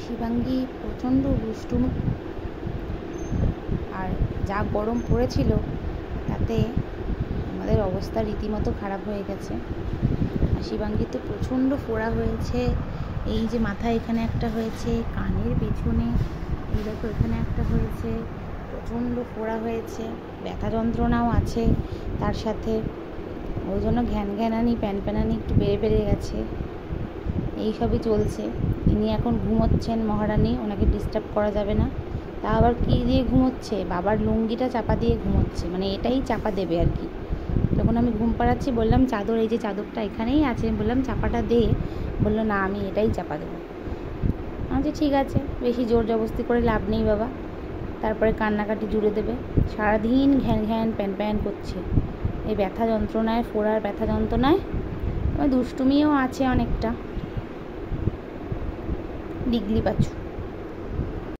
শিবাঙ্গী প্রচণ্ড দুষ্টুমি, আর যা গরম পড়েছিল তাতে আমাদের অবস্থা রীতিমতো খারাপ হয়ে গেছে। আর শিবাঙ্গীর তো প্রচণ্ড ফোড়া হয়েছে, এই যে মাথায় এখানে একটা হয়েছে, কানের পেছনে এই দেখো এখানে একটা হয়েছে, প্রচণ্ড ফোড়া হয়েছে, ব্যথা যন্ত্রণাও আছে তার সাথে। ওই জন্য ঘ্যানঘ্যানানি প্যানপ্যানানি একটু বেড়ে গেছে, এইসবই চলছে। ইনি এখন ঘুমোচ্ছেন মহারানী, ওনাকে ডিস্টার্ব করা যাবে না। তা আবার কী দিয়ে ঘুমোচ্ছে, বাবার লুঙ্গিটা চাপা দিয়ে ঘুমোচ্ছে, মানে এটাই চাপা দেবে আর কি। যখন আমি ঘুম পাড়াচ্ছি বললাম চাদর, এই যে চাদরটা এখানেই আছে, বললাম চাপাটা দে, বললো না আমি এটাই চাপা দেবো। আচ্ছা ঠিক আছে, বেশি জোর জবরদস্তি করে লাভ নেই বাবা। তারপরে কান্নাকাটি জুড়ে দেবে, সারাদিন ঘ্যান ঘ্যান প্যান প্যান করছে এই ব্যথা যন্ত্রণায়, ফোড়ার ব্যথা যন্ত্রণায়। দুষ্টুমিও আছে অনেকটা, ডিগলি বাছু।